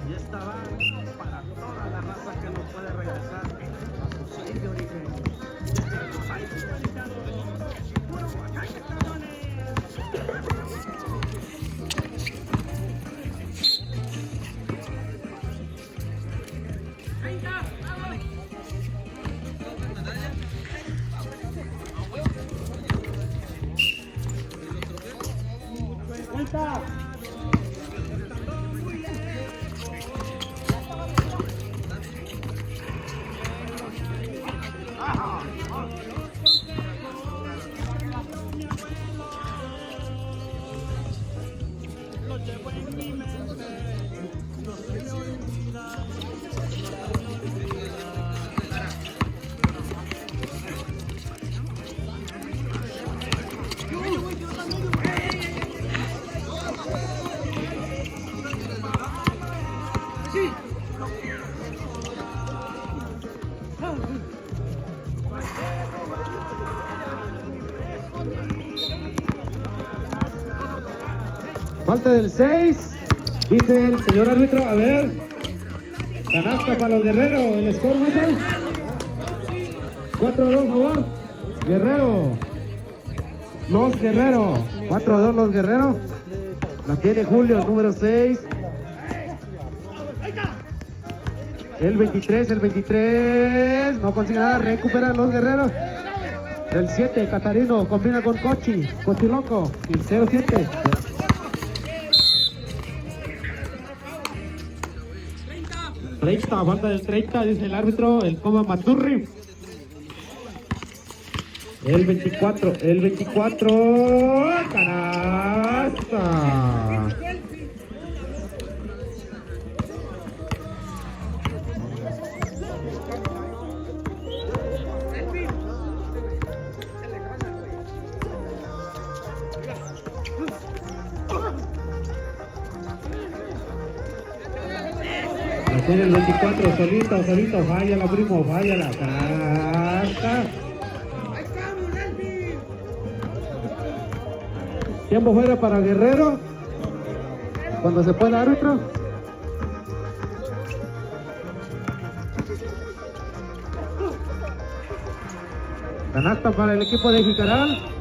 Y esta va para toda la raza que no puede regresar a su país de origen. Países mexicanos, puro Oaxaca, cabrones. ¡Vuelta! Lo llevo en mi mente, no se me olvida. Falta del 6, dice el señor árbitro. A ver, canasta para los guerreros. El score, ¿no? 4-2, favor. Guerrero. Los guerreros. 4-2 los guerreros. La tiene Julio, el número 6. El 23. No consigue nada. Recuperan los guerreros. El 7, Catarino. Combina con Cochiloco. Y el 07. 30, banda del 30, dice el árbitro, el Coma Maturri. El 24, canasta. Tiene el 24, solito, fállala, primo, fállala, canasta. Tiempo fuera para Guerrero. Cuando se pueda, árbitro. Canasta para el equipo de Jicaral.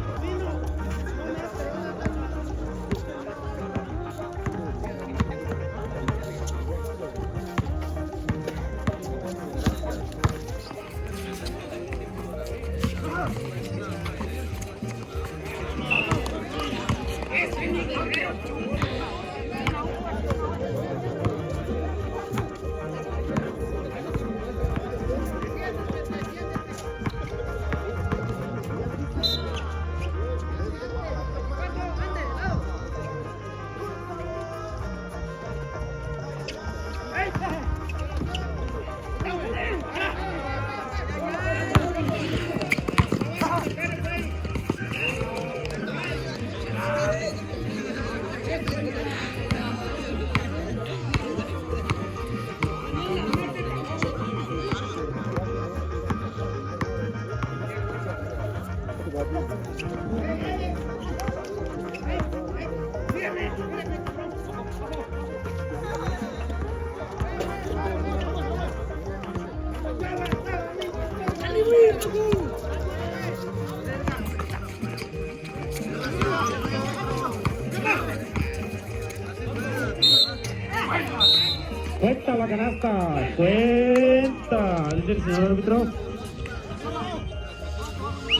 Cuenta la canasta, cuenta, dice el señor árbitro.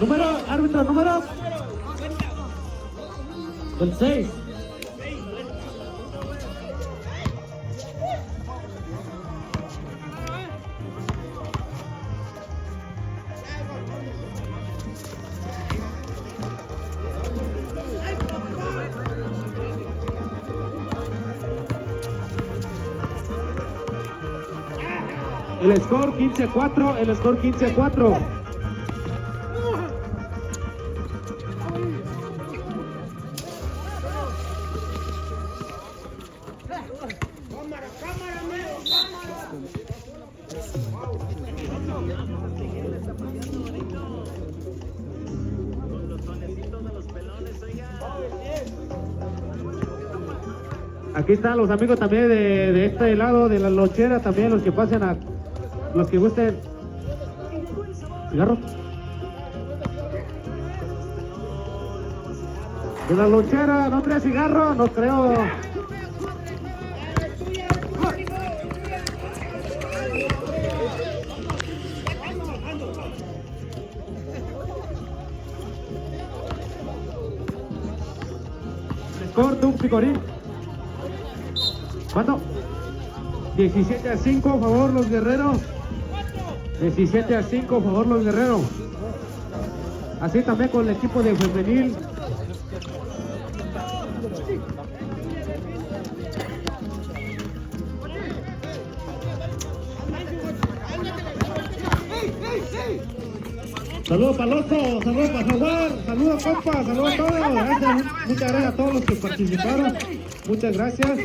Número. El 6. El score 15-4, Aquí están los amigos también de este lado, de la lonchera, también los que pasen a... Los que gusten. ¿Cigarro? De la lonchera, ¿no trae cigarro? No creo. Corto un picorín. ¿Cuánto? 17-5, por favor, los guerreros. 17-5, por favor, los guerreros. Así también con el equipo de femenil. Saludos para Loso, saludos para Jaguar, saludos compa, saludos a todos. Gracias, muchas gracias a todos los que participaron. Muchas gracias.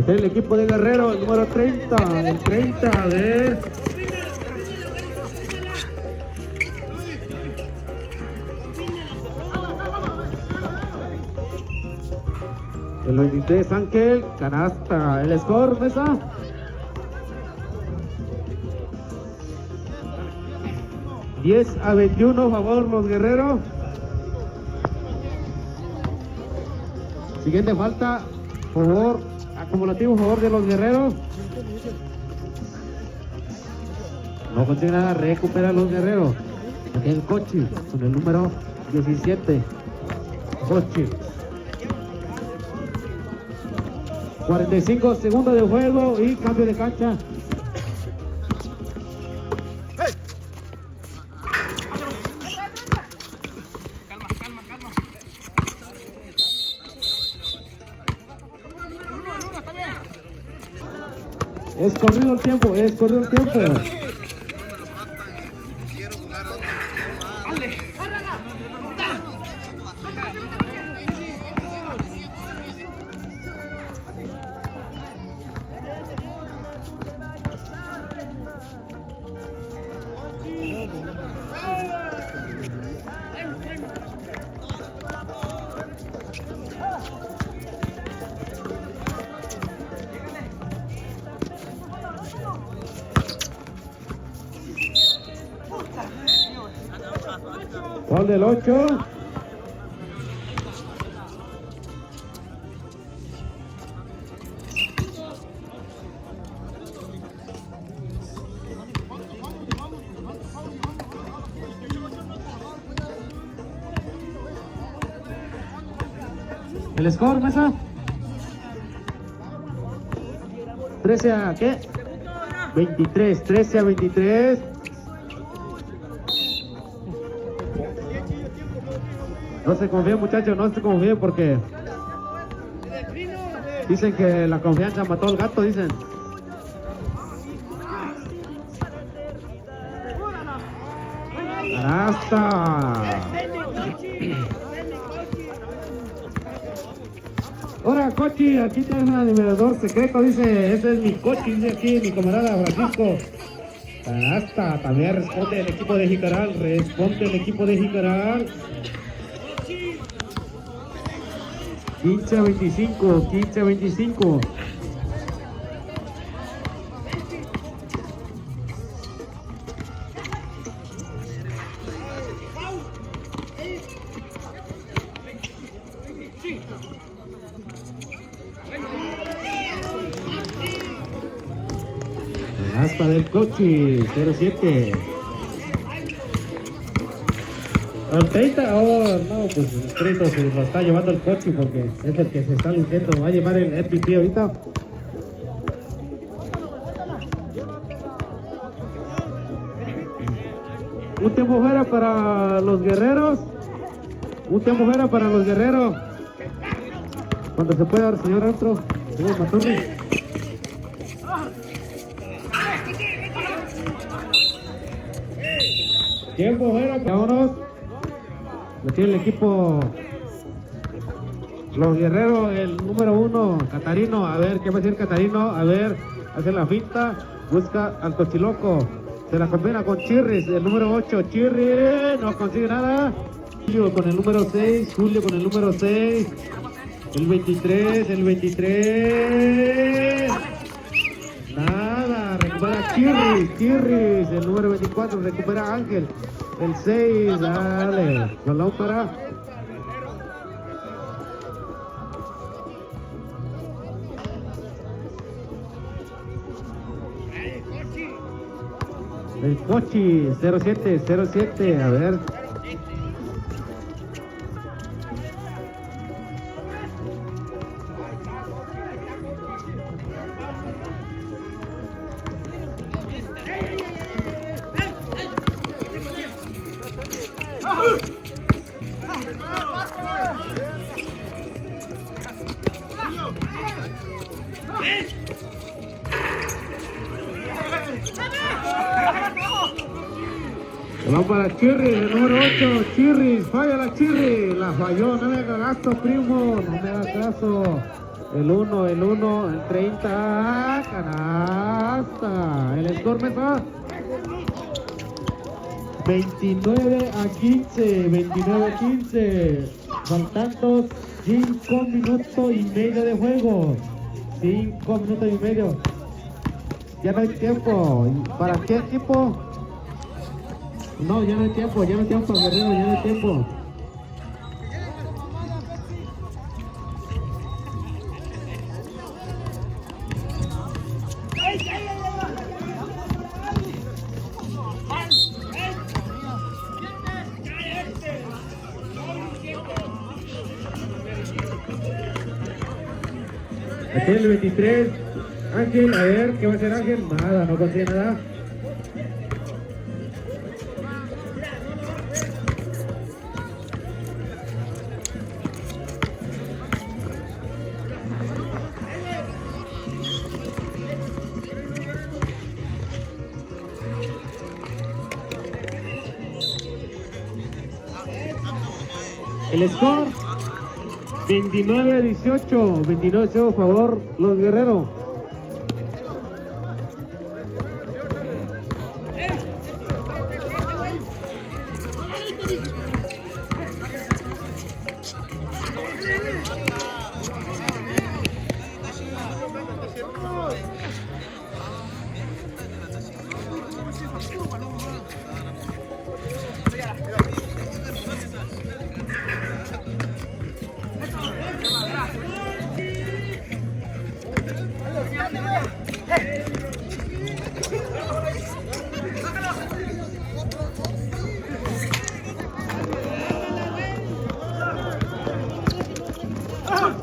El equipo de Guerrero, el número 30, el 30 de... El 23, Ángel, canasta. El score, Mesa. (10-21), favor, los Guerreros. Siguiente falta, favor, acumulativo, favor de los Guerreros. No consigue nada, recupera los Guerreros. Aquí el Cochi, con el número 17. Cochi. 45 segundos de juego y cambio de cancha. Es corrido el tiempo, es corrido el tiempo. Gol del 8. El score, Mesa. 13 a ¿qué? 23, 13 a 23. No se confíen, muchachos, no se confíen porque dicen que la confianza mató al gato, dicen. Hasta. Ahora, Cochi, aquí tienes un animador secreto, dice, ese es mi Cochi, dice aquí mi camarada Francisco. Hasta, también responde el equipo de Jicaral, responde el equipo de Jicaral. 15-25, 15-25. Hasta del Cochi, 07. El 30, no, pues el 30 se lo está llevando el Cochi porque es el que se está luciendo. Va a llevar el FPP ahorita. Un tiempo fuera para los guerreros. Un tiempo fuera para los guerreros. Cuando se pueda, señor Astro. Señor Maturri. Tiempo fuera, vámonos. Lo tiene el equipo. Los guerreros, el número 1, Catarino. A ver, ¿qué va a decir Catarino? A ver, hace la finta. Busca al Cochiloco. Se la combina con Chirris, el número 8. Chirris no consigue nada. Julio con el número 6. Julio con el número 6. El 23, el 23. Nada, recupera Chirris, el número 24, recupera Ángel, el 6, dale, balón para el Cochi, 07, a ver. Va para Chirris, el número 8, Chirris, falla la Chirris, la falló, no me haga gasto, primo, no me haga caso. El 1, el 30, canasta, el score me da 29-15, faltando 5 minutos y medio de juego, 5 minutos y medio, ya no hay tiempo. ¿Para qué equipo? No, ya no hay tiempo, Guerrero, ya no hay tiempo. Aquí el 23, Ángel, a ver, ¿qué va a hacer Ángel? Nada, no consigue nada. El score 29-18 a favor los guerreros.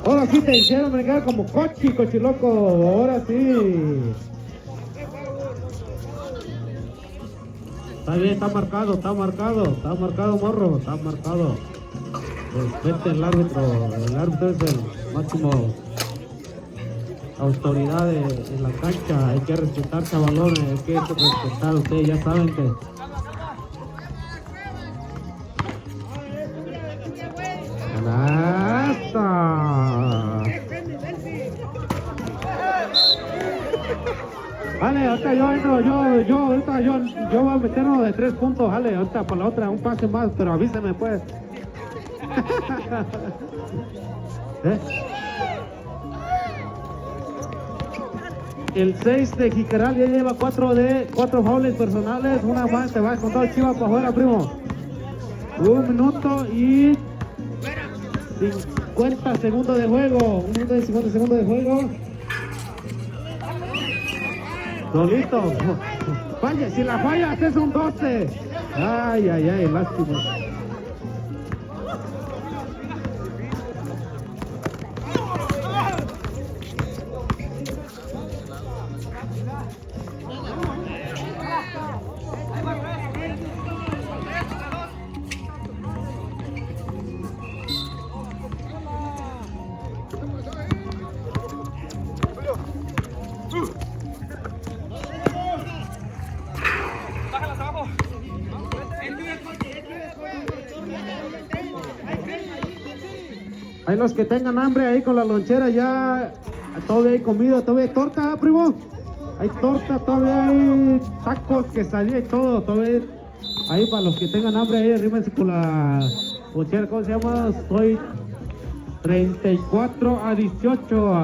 Ahora sí te hicieron brincar como Cochiloco, ahora sí. Está bien, está marcado, morro, está marcado. Respete el árbitro es el máximo autoridad en la cancha, hay que respetar, chavalones, hay que respetar, ustedes ya saben que Vale, ahorita yo entro, yo voy a meternos de 3 puntos, vale, ahorita por la otra, un pase más, pero avíseme pues. ¿Eh? El 6 de Jicaral ya lleva 4 faules personales, una más, te va a contar Chivas para afuera, primo. 1 minuto y 50 segundos de juego, 1 minuto y 50 segundos de juego. Solito. Falla, si la fallas es un 12. Ay, ay, ay, lástima. Hay los que tengan hambre ahí con la lonchera ya, todavía hay comida, todavía hay torta, primo. Hay torta, todavía hay tacos, quesadilla y todo, todavía ahí para los que tengan hambre ahí, arrímense con la lonchera, ¿cómo se llama? Soy 34 a 18,